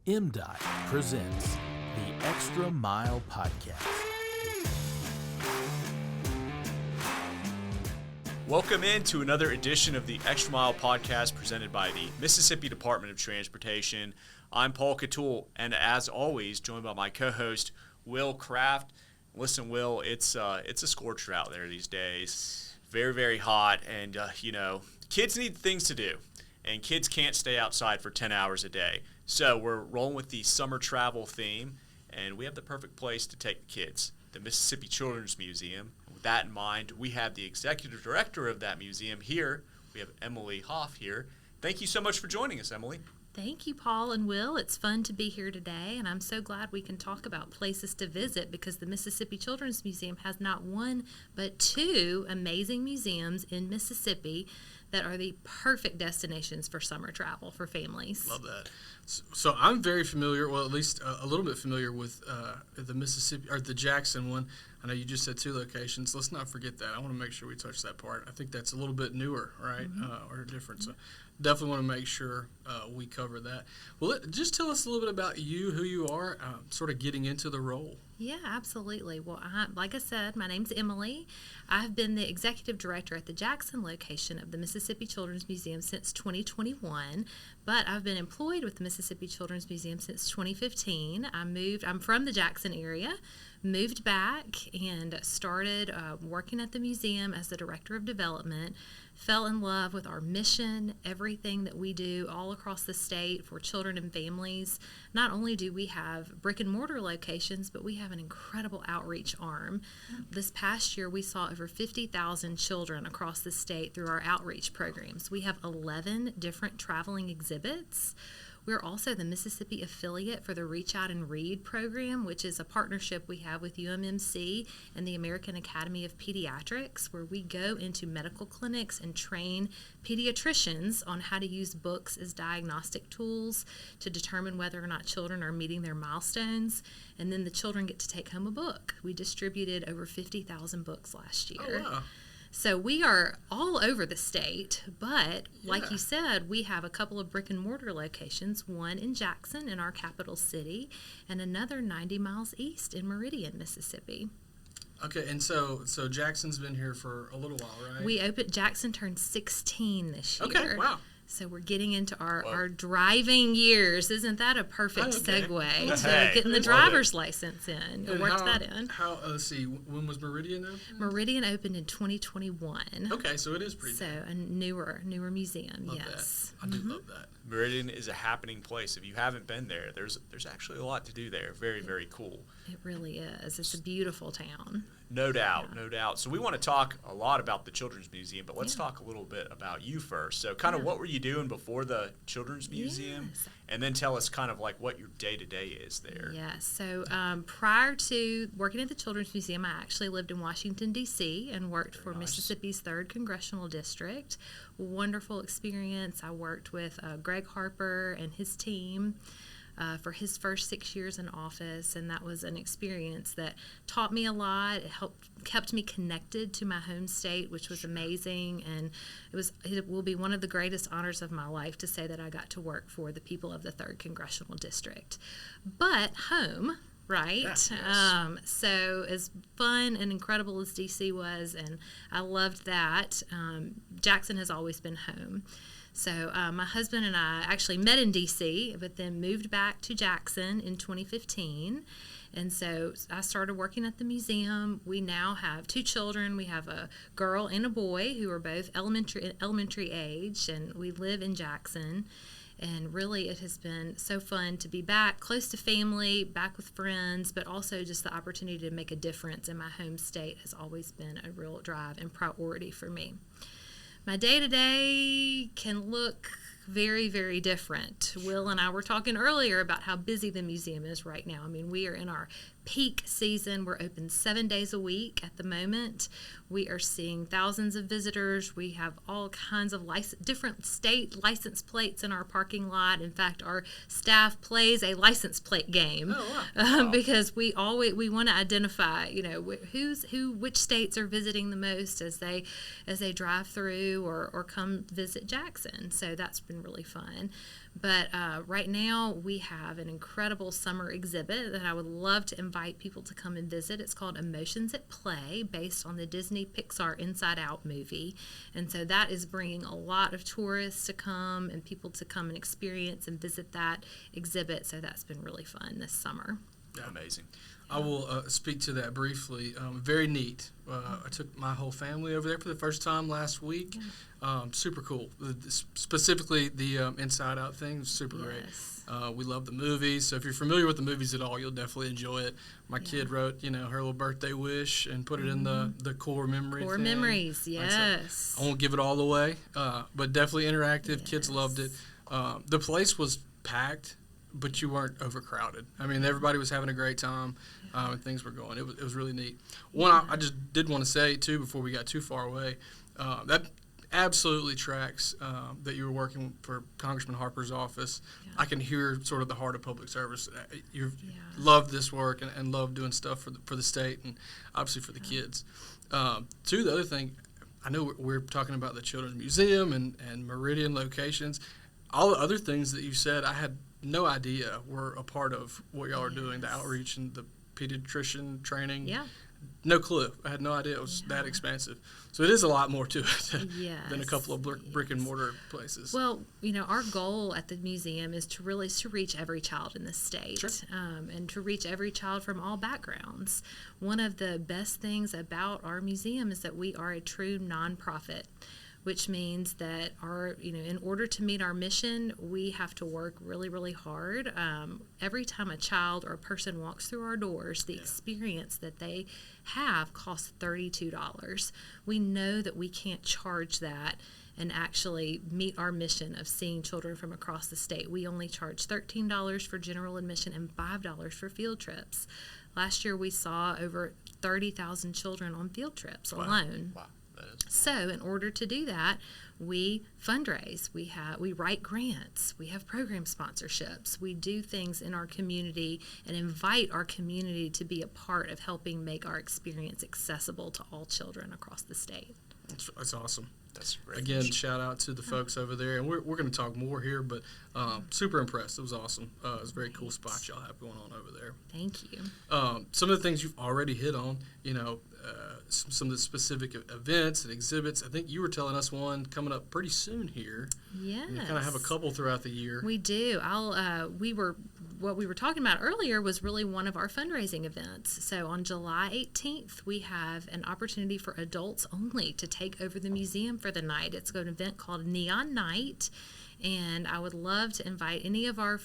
MDOT presents the Extra Mile Podcast. Welcome into another edition of the Extra Mile Podcast presented by the Mississippi Department of Transportation. I'm Paul Catul, and as always, joined by my co-host, Will Kraft. Listen, Will, it's a scorcher out there these days. Very, very hot, and, kids need things to do, and kids can't stay outside for 10 hours a day. So we're rolling with the summer travel theme, and we have the perfect place to take the kids, the Mississippi Children's Museum. With that in mind, we have the executive director of that museum here. We have Emily Hoff here. Thank you so much for joining us, Emily. Thank you, Paul and Will. It's fun to be here today, and I'm so glad we can talk about places to visit because the Mississippi Children's Museum has not one but two amazing museums in Mississippi that are the perfect destinations for summer travel for families. Love that. So I'm very familiar, well, at least a little bit familiar with the Mississippi, or the Jackson one. I know you just said two locations. Let's not forget that. I want to make sure we touch that part. I think that's a little bit newer, right, or different. So definitely want to make sure we cover that. Well, just tell us a little bit about you, who you are, sort of getting into the role. Yeah, absolutely. Well, like I said, my name's Emily. I've been the executive director at the Jackson location of the Mississippi Children's Museum since 2021, but I've been employed with the Mississippi Children's Museum since 2015. I'm from the Jackson area, moved back and started working at the museum as the director of development. Fell in love with our mission, everything that we do all across the state for children and families. Not only do we have brick and mortar locations, but we have an incredible outreach arm. This past year, we saw over 50,000 children across the state through our outreach programs. We have 11 different traveling exhibits. We're also the Mississippi affiliate for the Reach Out and Read program, which is a partnership we have with UMMC and the American Academy of Pediatrics, where we go into medical clinics and train pediatricians on how to use books as diagnostic tools to determine whether or not children are meeting their milestones. And then the children get to take home a book. We distributed over 50,000 books last year. Oh, wow. So we are all over the state, but like you said, we have a couple of brick and mortar locations, one in Jackson in our capital city and another 90 miles east in Meridian, Mississippi. Okay, and so Jackson's been here for a little while, right? Jackson turned 16 this year. Okay, wow. So we're getting into our driving years. Isn't that a perfect segue to getting the driver's license in? You worked that in. Let's see, when was Meridian open? Meridian opened in 2021. Okay, so it is pretty new. So a newer museum, Love yes. That. I do love that. Meridian is a happening place. If you haven't been there, there's actually a lot to do there. Very, very cool. It really is. It's a beautiful town. No doubt, no doubt. So we want to talk a lot about the Children's Museum, but let's talk a little bit about you first. So kind of what were you doing before the Children's Museum? Yes. And then tell us kind of like what your day-to-day is there. Yes. So prior to working at the Children's Museum, I actually lived in Washington, D.C. and worked for Mississippi's 3rd Congressional District. Wonderful experience. I worked with Greg Harper and his team for his first 6 years in office, and that was an experience that taught me a lot. It kept me connected to my home state, which was amazing, and it will be one of the greatest honors of my life to say that I got to work for the people of the 3rd Congressional District. But home, right? Yes. So as fun and incredible as DC was, and I loved that, Jackson has always been home. So my husband and I actually met in D.C., but then moved back to Jackson in 2015. And so I started working at the museum. We now have 2 children. We have a girl and a boy who are both elementary age, and we live in Jackson. And really it has been so fun to be back, close to family, back with friends, but also just the opportunity to make a difference in my home state has always been a real drive and priority for me. My day-to-day can look very, very different. Will and I were talking earlier about how busy the museum is right now. I mean, we are in our peak season. We're open 7 days a week at the moment. We are seeing thousands of visitors. We have all kinds of different state license plates in our parking lot. In fact, our staff plays a license plate game because we want to identify, which states are visiting the most as they drive through or come visit Jackson. So that's been really fun. But right now we have an incredible summer exhibit that I would love to invite people to come and visit. It's called Emotions at Play, based on the Disney Pixar Inside Out movie. And so that is bringing a lot of tourists to come and people to come and experience and visit that exhibit. So that's been really fun this summer. Yeah. Amazing. I will speak to that briefly. Very neat. I took my whole family over there for the first time last week. Super cool. Specifically, the Inside Out thing was super great. We love the movies. So if you're familiar with the movies at all, you'll definitely enjoy it. My kid wrote, her little birthday wish and put it in the core memory Core thing. memories, yes. So I won't give it all away, but definitely interactive. Yes. Kids loved it. The place was packed, but you weren't overcrowded. I mean, everybody was having a great time, and things were going. It was really neat. I just did want to say, too, before we got too far away, that absolutely tracks that you were working for Congressman Harper's office. Yeah. I can hear sort of the heart of public service. You love this work and love doing stuff for the state and obviously for the kids. Too, the other thing, I know we're talking about the Children's Museum and Meridian locations. All the other things that you said, I had no idea were a part of what y'all are doing, the outreach and the pediatrician training. Yeah. No clue. I had no idea it was that expansive. So it is a lot more to it than a couple of brick and mortar places. Well, our goal at the museum is to reach every child in the state. Sure. And to reach every child from all backgrounds. One of the best things about our museum is that we are a true nonprofit, which means that in order to meet our mission, we have to work really, really hard. Every time a child or a person walks through our doors, the experience that they have costs $32. We know that we can't charge that and actually meet our mission of seeing children from across the state. We only charge $13 for general admission and $5 for field trips. Last year, we saw over 30,000 children on field trips alone. Wow. So in order to do that, we fundraise, we write grants, we have program sponsorships, we do things in our community and invite our community to be a part of helping make our experience accessible to all children across the state. That's awesome. That's great. Again, shout out to the folks over there, and we're going to talk more here, but super impressed. It was awesome. It was a very cool spot y'all have going on over there. Thank you. Some of the things you've already hit on, some of the specific events and exhibits. I think you were telling us one coming up pretty soon here. Yes. You kind of have a couple throughout the year. We do. What we were talking about earlier was really one of our fundraising events. So on July 18th, we have an opportunity for adults only to take over the museum for the night. It's an event called Neon Night. And I would love to invite any of our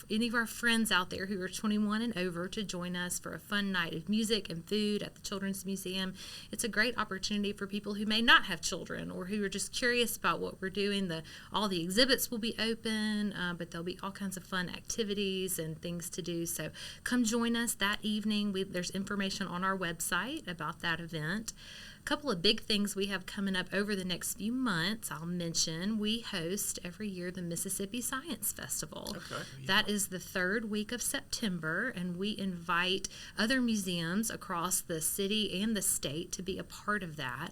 friends out there who are 21 and over to join us for a fun night of music and food at the Children's Museum. It's a great opportunity for people who may not have children or who are just curious about what we're doing. All the exhibits will be open, but there'll be all kinds of fun activities and things to do. So come join us that evening. There's information on our website about that event. A couple of big things we have coming up over the next few months, I'll mention. We host every year the Mississippi Science Festival. Okay. That is the third week of September, and we invite other museums across the city and the state to be a part of that.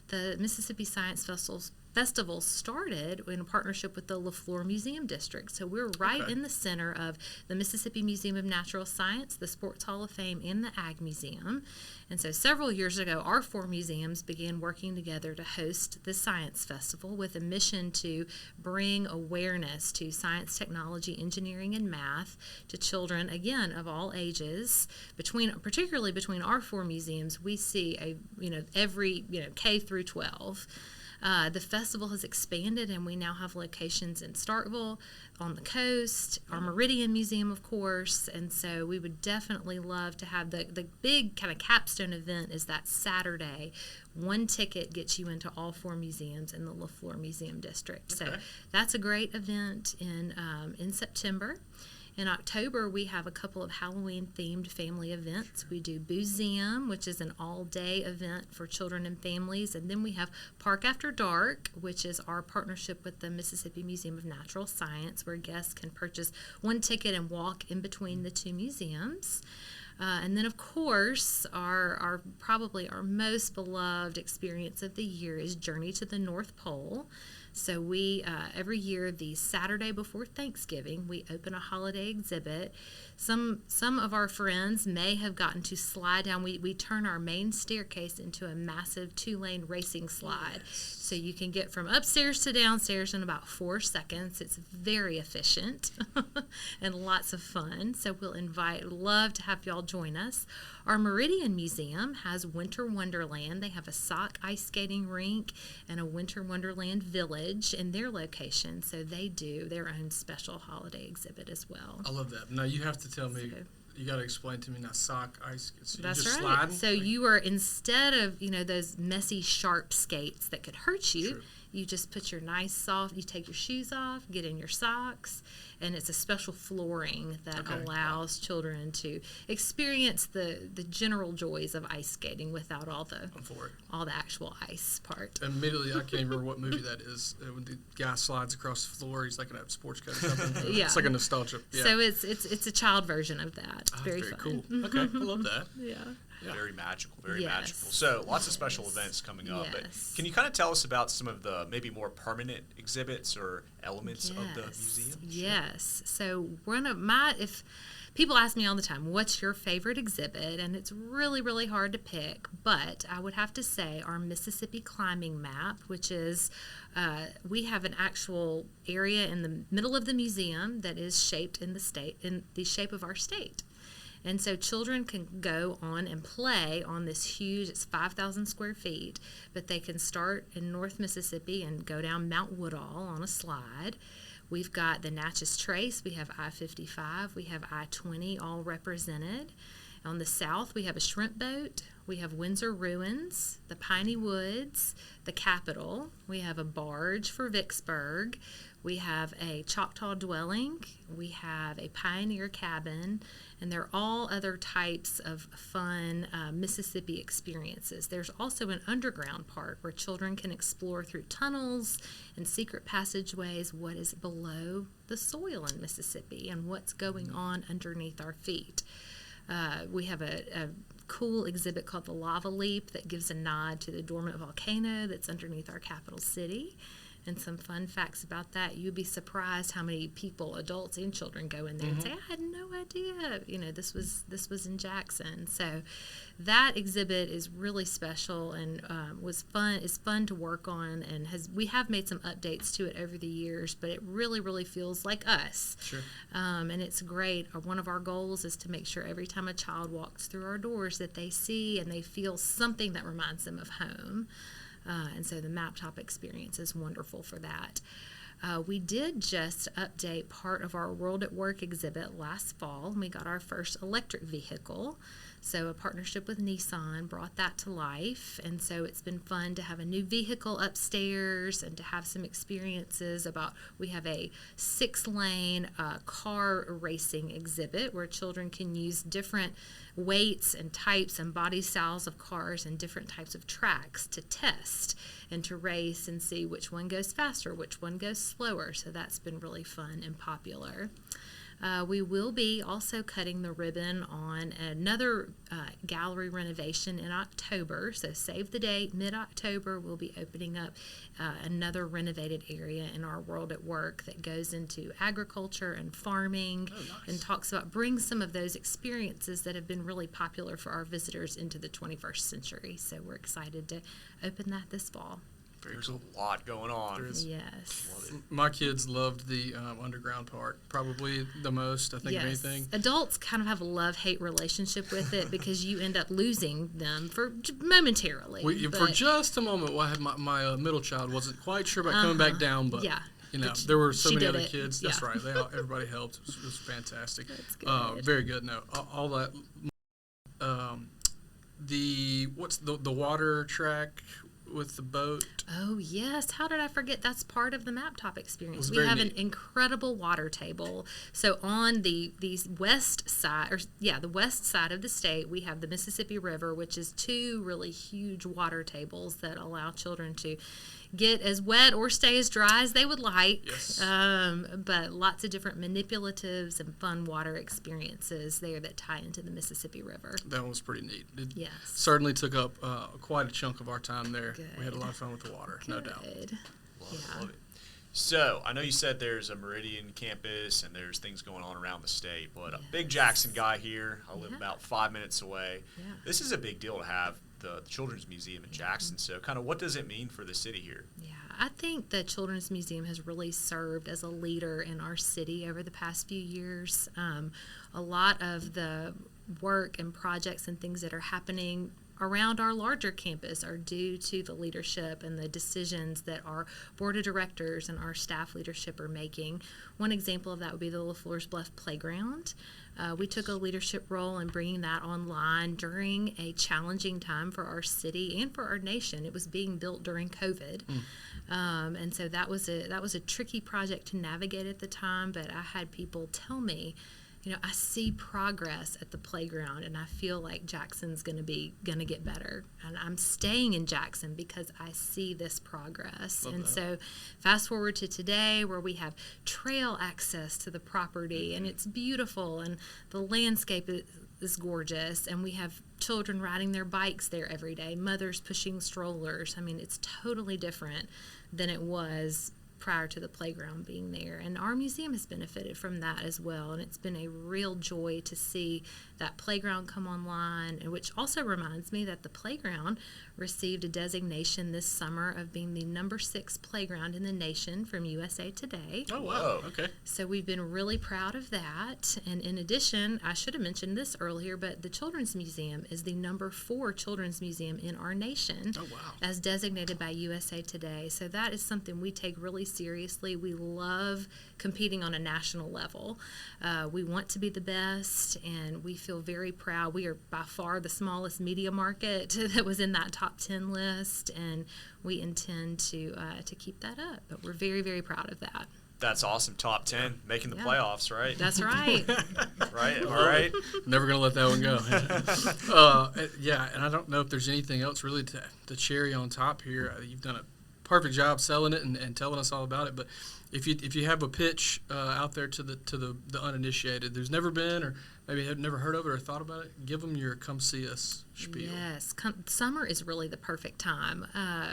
The Mississippi Science Festival started in a partnership with the LaFleur Museum District. So we're right in the center of the Mississippi Museum of Natural Science, the Sports Hall of Fame, and the Ag Museum. And so several years ago, our four museums began working together to host the Science Festival with a mission to bring awareness to science, technology, engineering, and math to children, again, of all ages. Particularly between our four museums, we see every K through 12. The festival has expanded, and we now have locations in Starkville, on the coast, our Meridian Museum, of course, and so we would definitely love to have the big kind of capstone event is that Saturday. One ticket gets you into all four museums in the LaFleur Museum District. So that's a great event in September. In October, we have a couple of Halloween-themed family events. We do Museum, which is an all-day event for children and families. And then we have Park After Dark, which is our partnership with the Mississippi Museum of Natural Science, where guests can purchase one ticket and walk in between the two museums. And then, of course, our probably our most beloved experience of the year is Journey to the North Pole. So we, every year, the Saturday before Thanksgiving, we open a holiday exhibit. Some of our friends may have gotten to slide down. We turn our main staircase into a massive 2-lane racing slide. Yes. So you can get from upstairs to downstairs in about 4 seconds. It's very efficient and lots of fun. So love to have y'all join us. Our Meridian Museum has Winter Wonderland. They have a sock ice skating rink and a Winter Wonderland village in their location. So they do their own special holiday exhibit as well. I love that. Now you have to tell me, you got to explain to me now, sock ice skates. So that's just right. Sliding? So you are, instead of, those messy, sharp skates that could hurt you, True. You just put your nice soft, you take your shoes off, get in your socks, and it's a special flooring that allows children to experience the general joys of ice skating without all the actual ice part. Immediately, I can't remember what movie that is. When the guy slides across the floor, he's like in a sports coat or something. Yeah. It's like a nostalgia. Yeah. So it's a child version of that. It's very fun. Cool. Okay, I love that. Yeah. Very magical, very magical. So lots of special events coming up. But can you kind of tell us about some of the maybe more permanent exhibits or elements of the museum? Yes. So if people ask me all the time, what's your favorite exhibit? And it's really, really hard to pick. But I would have to say our Mississippi climbing map, which is we have an actual area in the middle of the museum that is shaped in the shape of our state. And so children can go on and play on this huge, it's 5,000 square feet, but they can start in North Mississippi and go down Mount Woodall on a slide. We've got the Natchez Trace, we have I-55, we have I-20 all represented. On the south, we have a shrimp boat, we have Windsor Ruins, the Piney Woods, the Capitol, we have a barge for Vicksburg, we have a Choctaw dwelling, we have a pioneer cabin, and there are all other types of fun Mississippi experiences. There's also an underground part where children can explore through tunnels and secret passageways what is below the soil in Mississippi and what's going on underneath our feet. We have a cool exhibit called the Lava Leap that gives a nod to the dormant volcano that's underneath our capital city. And some fun facts about that. You'd be surprised how many people, adults and children, go in there and say, I had no idea. This was in Jackson. So that exhibit is really special and was fun. It's fun to work on, and we have made some updates to it over the years, but it really, really feels like us. Sure. And it's great. One of our goals is to make sure every time a child walks through our doors that they see and they feel something that reminds them of home. And so the Map Top experience is wonderful for that. We did just update part of our World at Work exhibit last fall. We got our first electric vehicle. So a partnership with Nissan brought that to life. And so it's been fun to have a new vehicle upstairs and to have some experiences we have a 6-lane car racing exhibit where children can use different weights and types and body styles of cars and different types of tracks to test and to race and see which one goes faster, which one goes slower. So that's been really fun and popular. We will be also cutting the ribbon on another gallery renovation in October. So save the date, mid-October, we'll be opening up another renovated area in our World at Work that goes into agriculture and farming and talks about bring some of those experiences that have been really popular for our visitors into the 21st century. So we're excited to open that this fall. There's a lot going on. Yes. My kids loved the underground part, probably the most, I think, of anything. Adults kind of have a love-hate relationship with it because you end up losing them momentarily. For just a moment, my middle child wasn't quite sure about coming back down, but there were so many other kids. That's right. Everybody helped. It was fantastic. That's good. Very good. No, all that. The water track? with the boat. Oh, yes. How did I forget? That's part of the Map Top experience. It was We very have neat. an incredible water table. So on the west side, the west side of the state, we have the Mississippi River, which is two really huge water tables that allow children to get as wet or stay as dry as they would like. Yes. But lots of different manipulatives and fun water experiences there that tie into the Mississippi River. That one was pretty neat. It Yes. certainly took up quite a chunk of our time there. Good. We had a lot of fun with the water, no doubt. Good. Love it. So, I know you said there's a Meridian campus and there's things going on around the state, but a big Jackson guy here. I live Yeah. about 5 minutes away. Yeah. This is a big deal to have the Children's Museum in Jackson. So, kind of what does it mean for the city here? Yeah, I think the Children's Museum has really served as a leader in our city over the past few years. A lot of the work and projects and things that are happening around our larger campus are due to the leadership and the decisions that our board of directors and our staff leadership are making. One example of that would be the LaFleur's Bluff Playground. We took a leadership role in bringing that online during a challenging time for our city and for our nation. It was being built during COVID. And so that was a tricky project to navigate at the time, but I had people tell me, I see progress at the playground, and I feel like Jackson's gonna get better, and I'm staying in Jackson because I see this progress. Love and that. so, fast forward to today, where we have trail access to the property, and it's beautiful, and the landscape is gorgeous, and we have children riding their bikes there every day, mothers pushing strollers. I mean, it's totally different than it was prior to the playground being there, and our museum has benefited from that as well, and it's been a real joy to see that playground come online, and which also reminds me that the playground received a designation this summer of being the number 6 playground in the nation from USA Today. Oh, wow. Whoa. Okay. So we've been really proud of that. And in addition, I should have mentioned this earlier, but the Children's Museum is the number 4 children's museum in our nation, Oh, wow. as designated by USA Today. So that is something we take really seriously. We love competing on a national level. We want to be the best, and we feel very proud. We are by far the smallest media market that was in that top 10 list, and we intend to keep that up. But we're very, very proud of that. That's awesome. Top 10, making the Yeah. playoffs, right? That's right. Right? All right. Never going to let that one go. Yeah, and I don't know if there's anything else really to cherry on top here. You've done a perfect job selling it and telling us all about it. But if you have a pitch out there to the uninitiated, there's never been or maybe have never heard of it or thought about it, give them your come see us spiel. Yes, summer is really the perfect time.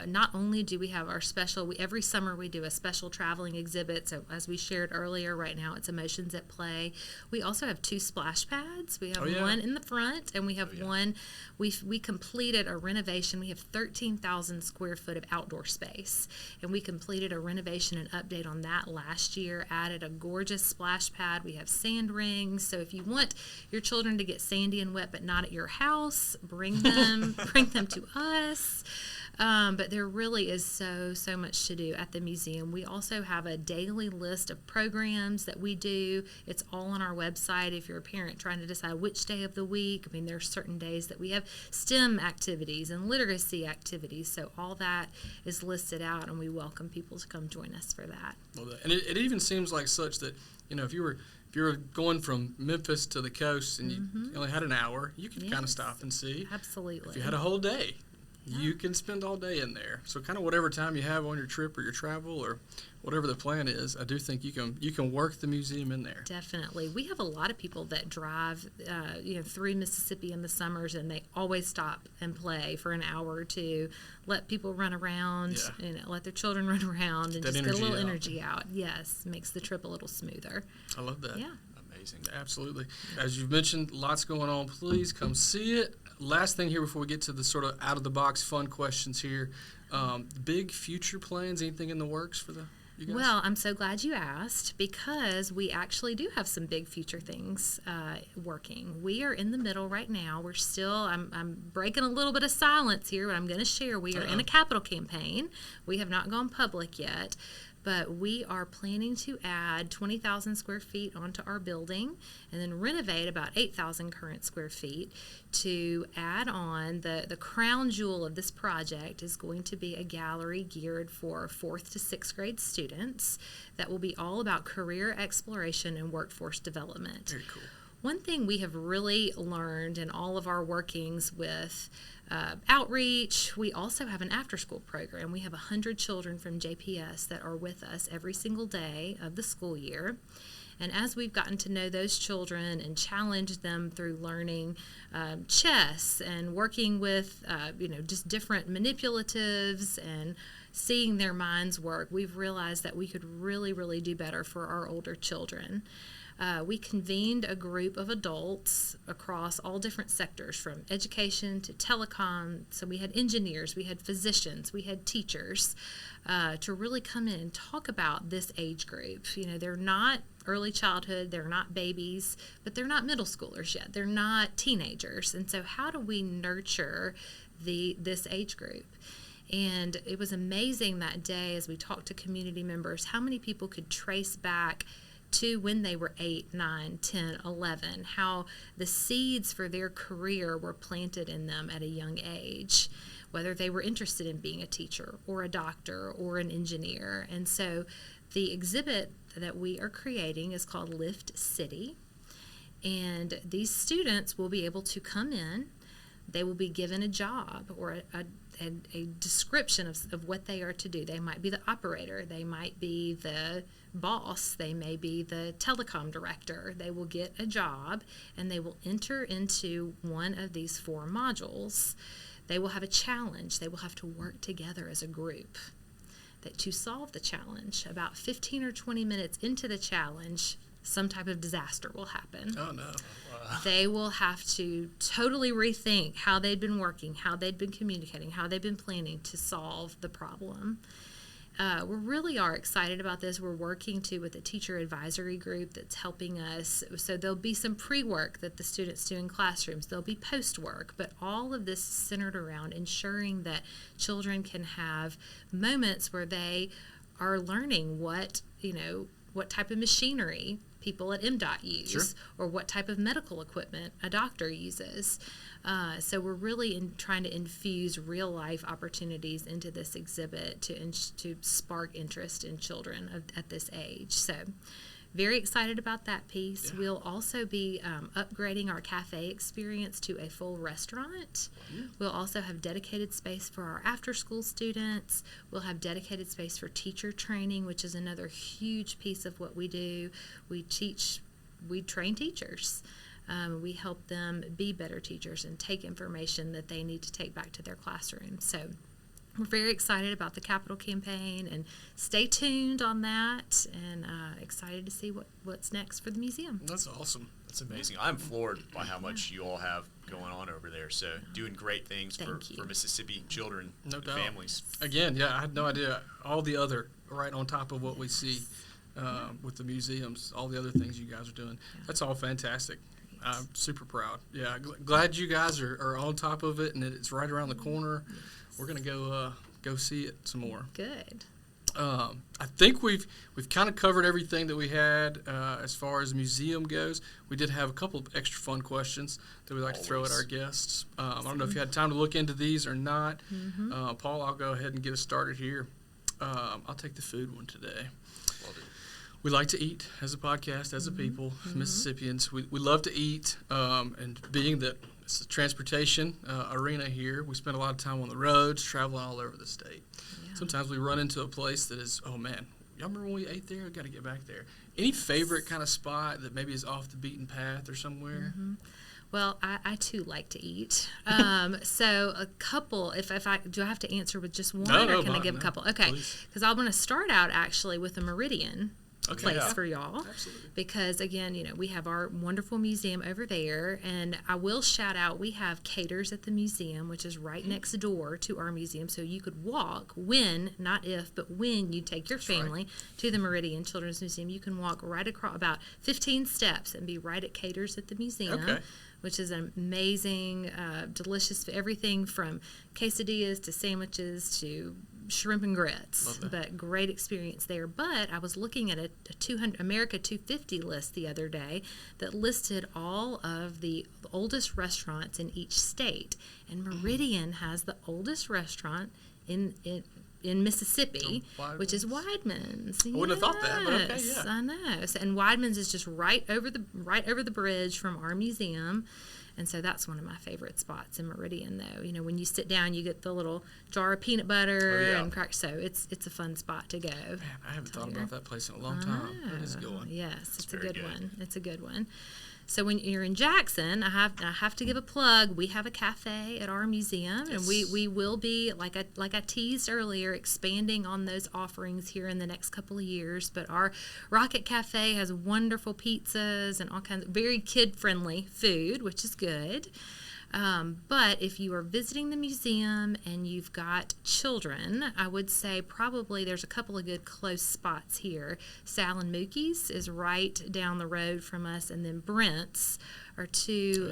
Not only do we have our special, every summer we do a special traveling exhibit. So as we shared earlier, right now it's Emotions at Play. We also have 2 splash pads. We have one in the front, and we have one. We completed a renovation. We have 13,000 square foot of outdoor space, and we completed a renovation and update on that last year. Added a gorgeous splash pad. We have sand rings. So if you want your children to get sandy and wet, but not at your house, bring them to us. But there really is so much to do at the museum. We also have a daily list of programs that we do. It's all on our website if you're a parent trying to decide which day of the week. I mean, there's certain days that we have STEM activities and literacy activities. So all that is listed out, and we welcome people to come join us for that. Well, and it even seems like such that, if you were going from Memphis to the coast and you only had an hour, you could kind of Yes. stop and see. Absolutely. If you had a whole day, you can spend all day in there. So kind of whatever time you have on your trip or your travel or whatever the plan is, I do think you can work the museum in there. Definitely. We have a lot of people that drive, through Mississippi in the summers, and they always stop and play for an hour or two, let people run around, let their children run around, and That just get a little energy out. energy out. Yes, makes the trip a little smoother. I love that. Yeah. Amazing. Absolutely. As you've mentioned, lots going on. Please come see it. Last thing here before we get to the sort of out-of-the-box fun questions here. Big future plans, anything in the works for you guys? Well, I'm so glad you asked, because we actually do have some big future things working. We are in the middle right now. We're still, I'm breaking a little bit of silence here, but I'm going to share. We are in a capital campaign. We have not gone public yet, but we are planning to add 20,000 square feet onto our building and then renovate about 8,000 current square feet to add on. The crown jewel of this project is going to be a gallery geared for 4th to 6th grade students that will be all about career exploration and workforce development. Very cool. One thing we have really learned in all of our workings with outreach, we also have an after-school program. We have 100 children from JPS that are with us every single day of the school year. And as we've gotten to know those children and challenged them through learning chess and working with, just different manipulatives and seeing their minds work, we've realized that we could really, really do better for our older children. We convened a group of adults across all different sectors, from education to telecom. So we had engineers, we had physicians, we had teachers, to really come in and talk about this age group. They're not early childhood, they're not babies, but they're not middle schoolers yet. They're not teenagers. And so how do we nurture this age group? And it was amazing that day as we talked to community members, how many people could trace back to when they were 8, 9, 10, 11, how the seeds for their career were planted in them at a young age, whether they were interested in being a teacher or a doctor or an engineer. And so the exhibit that we are creating is called Lift City. And these students will be able to come in, they will be given a job or a description of what they are to do. They might be the operator, they might be the boss, they may be the telecom director. They will get a job and they will enter into one of these 4 modules. They will have a challenge. They will have to work together as a group to solve the challenge. About 15 or 20 minutes into the challenge, some type of disaster will happen. Oh, no. They will have to totally rethink how they'd been working, how they'd been communicating, how they'd been planning to solve the problem. We really are excited about this. We're working with a teacher advisory group that's helping us. So there'll be some pre-work that the students do in classrooms. There'll be post-work, but all of this is centered around ensuring that children can have moments where they are learning what type of machinery people at MDOT use, Sure. or what type of medical equipment a doctor uses. So we're really trying to infuse real life opportunities into this exhibit to spark interest in children at this age. So very excited about that piece. Yeah. We'll also be upgrading our cafe experience to a full restaurant. Yeah. We'll also have dedicated space for our after-school students. We'll have dedicated space for teacher training, which is another huge piece of what we do. We train teachers. We help them be better teachers and take information that they need to take back to their classroom. So we're very excited about the capital campaign, and stay tuned on that, and excited to see what's next for the museum. That's awesome. That's amazing. I'm floored by how much you all have going on over there. So doing great things for Mississippi children No and doubt. families. Again, yeah, I had no idea all the other right on top of what we see with the museums, all the other things you guys are doing. Yeah. That's all fantastic. I'm super proud. Yeah, glad you guys are on top of it, and it's right around the corner. We're gonna go see it some more. Good. I think we've kind of covered everything that we had as far as the museum goes. We did have a couple of extra fun questions that we'd like to throw at our guests. I don't know if you had time to look into these or not. Mm-hmm. Paul, I'll go ahead and get us started here. I'll take the food one today. We like to eat as a podcast, as a people, Mississippians. We love to eat, and being that it's a transportation arena here, we spend a lot of time on the roads, traveling all over the state. Yeah. Sometimes we run into a place that is, oh man, y'all remember when we ate there? We've got to get back there. Any favorite kind of spot that maybe is off the beaten path or somewhere? Mm-hmm. Well, I too like to eat. So a couple, if do I have to answer with just one, or can I give a couple? Okay, because I want to start out actually with a Meridian place for y'all. Absolutely. Because again, we have our wonderful museum over there, and I will shout out, we have Caters at the museum, which is right next door to our museum, so you could walk when, not if, but when you take your family to the Meridian Children's Museum, you can walk right across about 15 steps and be right at Caters at the museum. Okay. Which is an amazing, delicious, everything from quesadillas to sandwiches to shrimp and grits. Love that. But great experience there. But I was looking at a 200 America 250 list the other day that listed all of the oldest restaurants in each state, and Meridian has the oldest restaurant in Mississippi, which is Weidman's. I wouldn't have thought that, but okay, Yes, yeah. I know. So, and Weidman's is just right over the bridge from our museum. And so that's one of my favorite spots in Meridian, though. You know, when you sit down, you get the little jar of peanut butter and crackers. So it's a fun spot to go. Man, I haven't thought about that place in a long time. That is a good one. Yes, it's a very good good. one. It's a good one. So when you're in Jackson, I have to give a plug. We have a cafe at our museum, and we will be, like I teased earlier, expanding on those offerings here in the next couple of years. But our Rocket Cafe has wonderful pizzas and all kinds of very kid-friendly food, which is good. But if you are visiting the museum and you've got children, I would say probably there's a couple of good close spots here. Sal and Mookie's is right down the road from us, and then Brent's are two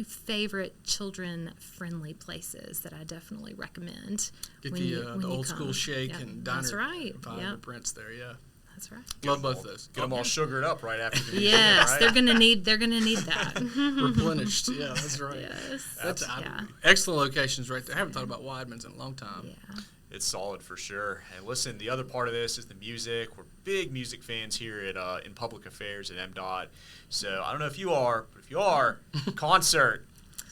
favorite children-friendly places that I definitely recommend. Get when the you old school come. shake Yep, and diner that's right. vibe Yep. at Brent's there, yeah. That's right. Love both of those. Get them all sugared up right after the Yes, right? they're gonna need that. Replenished, yeah, that's right. Yes. Excellent locations right there. I haven't thought about Weidman's in a long time. Yeah. It's solid for sure. And listen, the other part of this is the music. We're big music fans here at in public affairs at MDOT. So I don't know if you are, but if you are, concert.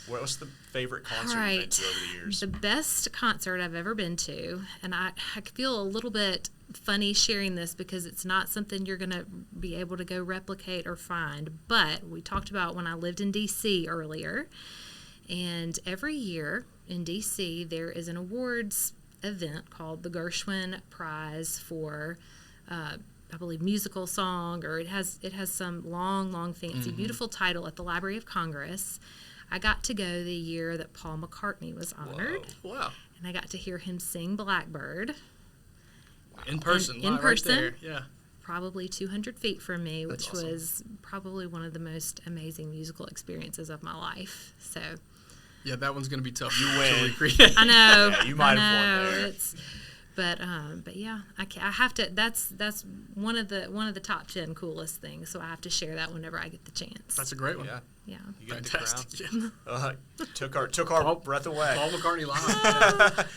What's the favorite concert you've been to over the years? The best concert I've ever been to, and I feel a little bit funny sharing this because it's not something you're going to be able to go replicate or find, but we talked about when I lived in D.C. earlier, and every year in D.C. there is an awards event called the Gershwin Prize for I believe musical song, or it has some long fancy beautiful title at the Library of Congress. I got to go the year that Paul McCartney was honored. Whoa. Wow. And I got to hear him sing Blackbird. In person. In right person. there. Yeah. Probably 200 feet from me, That's which awesome. was probably one of the most amazing musical experiences of my life. So Yeah, that one's going to be tough You to win. recreate. I know. Yeah, you might have won there. But yeah, I have to. That's one of the top 10 coolest things. So I have to share that whenever I get the chance. That's a great one. Yeah, Yeah. you got Fantastic. the crown. Yeah. Took our breath away. Paul McCartney live.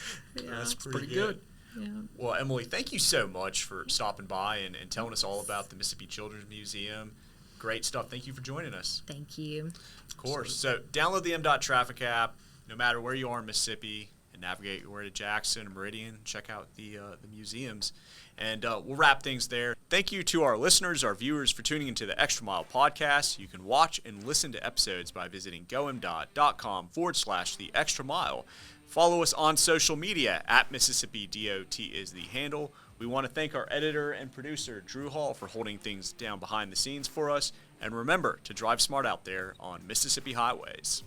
Yeah. That's Pretty good. Yeah. Well, Emily, thank you so much for stopping by and telling us all about the Mississippi Children's Museum. Great stuff. Thank you for joining us. Thank you. Of course. So download the MDOT traffic app, no matter where you are in Mississippi, and navigate your way to Jackson and Meridian. Check out the museums. And we'll wrap things there. Thank you to our listeners, our viewers, for tuning into the Extra Mile podcast. You can watch and listen to episodes by visiting gomdot.com/the extra mile. Follow us on social media at Mississippi DOT is the handle. We want to thank our editor and producer, Drew Hall, for holding things down behind the scenes for us. And remember to drive smart out there on Mississippi highways.